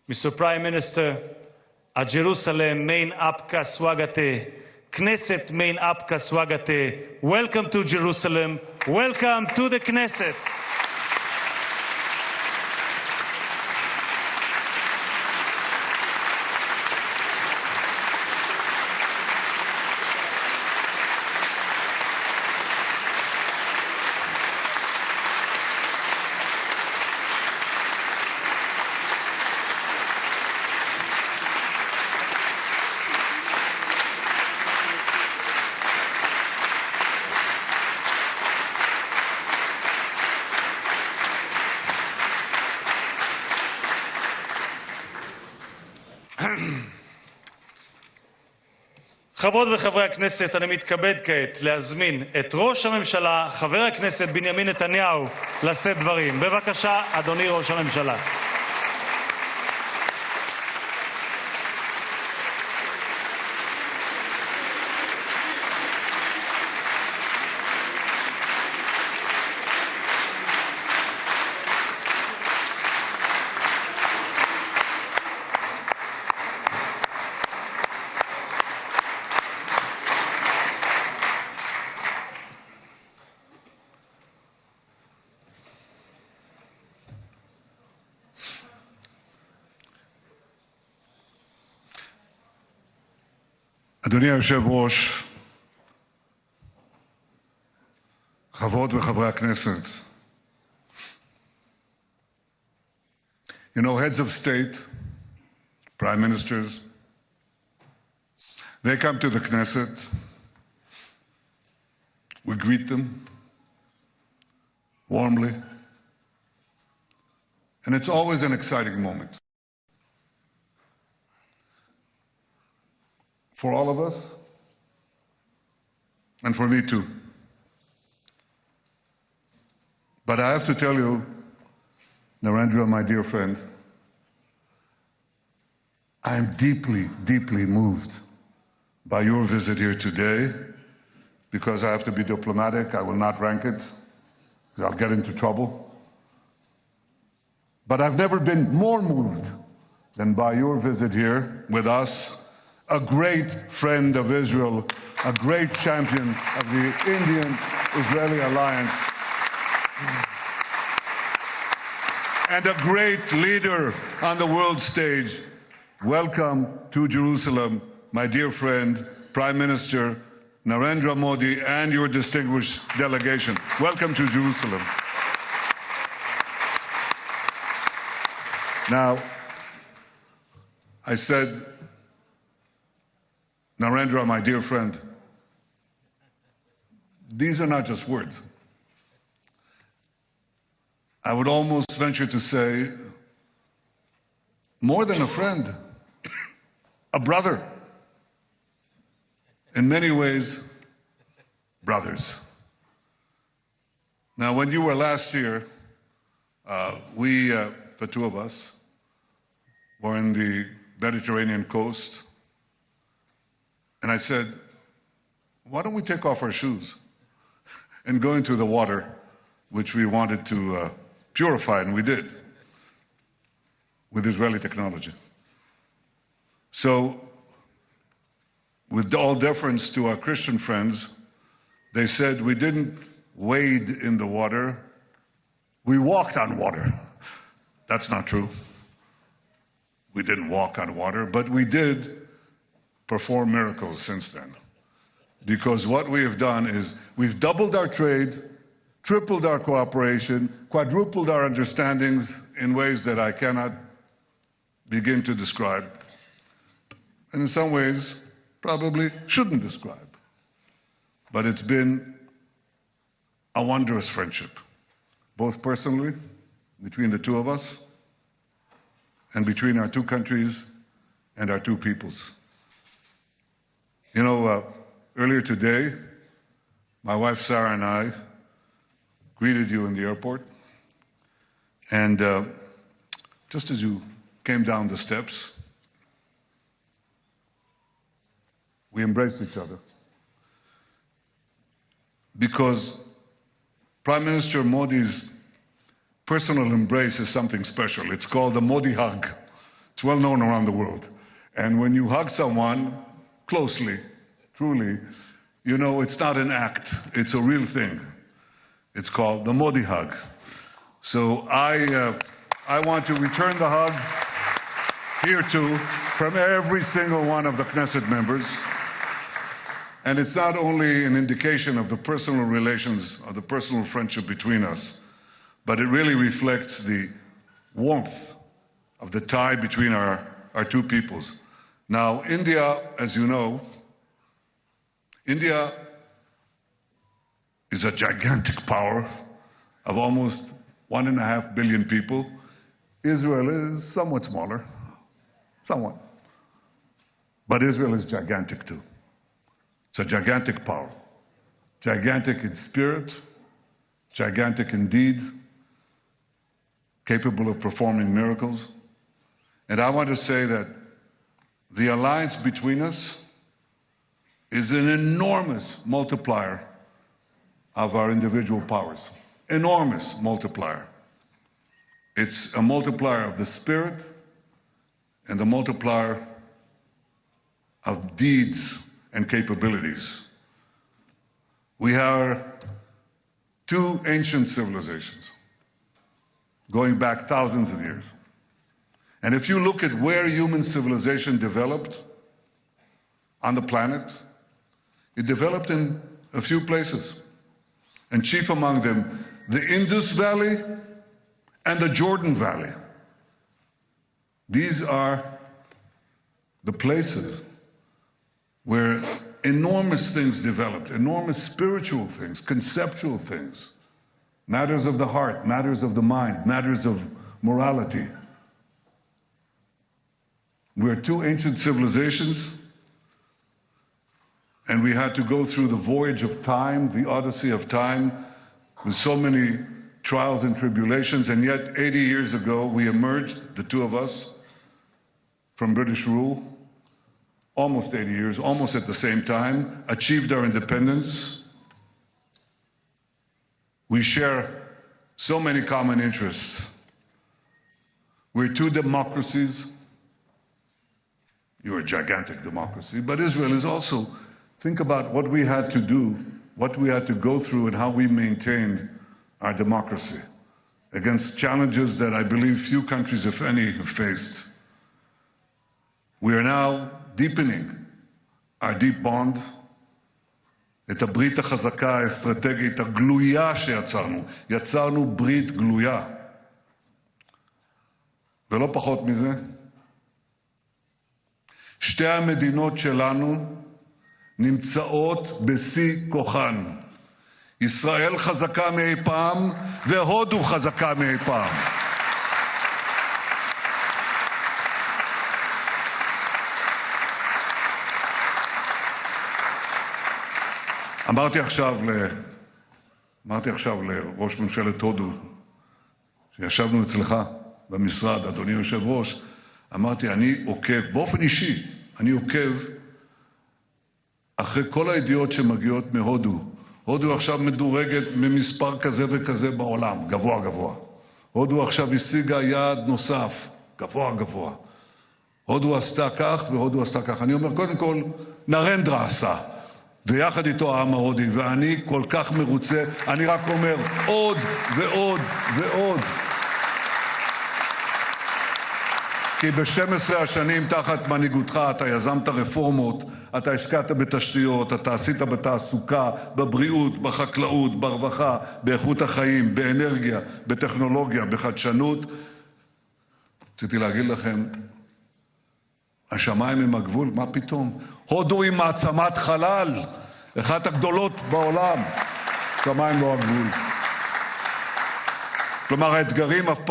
Mr. Prime Minister, a Jerusalem main आपका स्वागत है, Knesset main आपका स्वागत है. Welcome to Jerusalem, welcome to the Knesset. חברות וחברי הכנסת, אני מתכבד כעת להזמין את ראש הממשלה, חבר הכנסת בנימין נתניהו, לשאת דברים. בבקשה, אדוני ראש הממשלה. אדוני היושב-ראש, חברות וחברי הכנסת, heads of state, prime ministers, they come to the Knesset, we greet them warmly, and it's always an exciting moment. For all of us, and for me too. But I have to tell you, Narendra, my dear friend, I am deeply, deeply moved by your visit here today, because I have to be diplomatic. I will not rank it, because I'll get into trouble. But I've never been more moved than by your visit here with us, a great friend of Israel, a great champion of the Indian-Israeli alliance, and a great leader on the world stage. Welcome to Jerusalem, my dear friend, Prime Minister Narendra Modi, and your distinguished delegation. Welcome to Jerusalem. Now, I said, Narendra, my dear friend, these are not just words. I would almost venture to say, more than a friend, a brother. In many ways, brothers. Now, when you were last here, the two of us, were in the Mediterranean coast. And I said, why don't we take off our shoes and go into the water, which we wanted to purify, and we did, with Israeli technology. So, with all deference to our Christian friends, they said we didn't wade in the water, we walked on water. That's not true. We didn't walk on water, but we did perform miracles since then. Because what we have done is we've doubled our trade, tripled our cooperation, quadrupled our understandings in ways that I cannot begin to describe, and in some ways probably shouldn't describe. But it's been a wondrous friendship, both personally, between the two of us, and between our two countries and our two peoples. Earlier today, my wife Sarah and I greeted you in the airport, and just as you came down the steps, we embraced each other. Because Prime Minister Modi's personal embrace is something special. It's called the Modi hug. It's well known around the world. And when you hug someone closely, truly, you know it's not an act, it's a real thing. It's called the Modi hug. So I want to return the hug here too from every single one of the Knesset members. And it's not only an indication of the personal relations, of the personal friendship between us, but it really reflects the warmth of the tie between our two peoples. Now, India, as you know, India is a gigantic power of almost 1.5 billion people. Israel is somewhat smaller, somewhat. But Israel is gigantic too. It's a gigantic power. Gigantic in spirit, gigantic in deed, capable of performing miracles. And I want to say that the alliance between us is an enormous multiplier of our individual powers. Enormous multiplier. It's a multiplier of the spirit and a multiplier of deeds and capabilities. We are two ancient civilizations going back thousands of years. And if you look at where human civilization developed on the planet, it developed in a few places. And chief among them, the Indus Valley and the Jordan Valley. These are the places where enormous things developed, enormous spiritual things, conceptual things, matters of the heart, matters of the mind, matters of morality. We're two ancient civilizations, and we had to go through the voyage of time, the odyssey of time, with so many trials and tribulations, and yet 80 years ago we emerged, the two of us, from British rule, almost 80 years, almost at the same time, achieved our independence. We share so many common interests. We're two democracies. You're a gigantic democracy, but Israel is also. Think about what we had to do, what we had to go through, and how we maintained our democracy against challenges that I believe few countries, if any, have faced. We are now deepening our deep bond, את הברית החזקה, האסטרטגית, הגלויה שיצרנו. יצרנו ברית גלויה. ולא פחות מזה, שתי המדינות שלנו נמצאות בשיא כוחן. ישראל חזקה מאי פעם, והודו חזקה מאי פעם. אמרתי עכשיו לראש ממשלת הודו, שישבנו אצלך במשרד, אדוני יושב ראש, אמרתי, אני עוקב, באופן אישי, אני עוקב אחרי כל הידיעות שמגיעות מהודו. הודו עכשיו מדורגת ממספר כזה וכזה בעולם, גבוה גבוה. הודו עכשיו השיגה יעד נוסף, גבוה גבוה. הודו עשתה כך והודו עשתה כך. אני אומר, קודם כל, נרנדרה עשה. ויחד איתו העם ההודי, ואני כל כך מרוצה, אני רק אומר עוד ועוד ועוד. כי ב-12 השנים תחת מנהיגותך אתה יזמת רפורמות, אתה השקעת בתשתיות, אתה עשית בתעסוקה, בבריאות, בחקלאות, ברווחה, באיכות החיים, באנרגיה, בטכנולוגיה, בחדשנות. רציתי להגיד לכם, השמיים הם הגבול, מה פתאום? הודו היא מעצמת חלל, אחת הגדולות בעולם, שמיים לא הגבול. כלומר, האתגרים אף פעם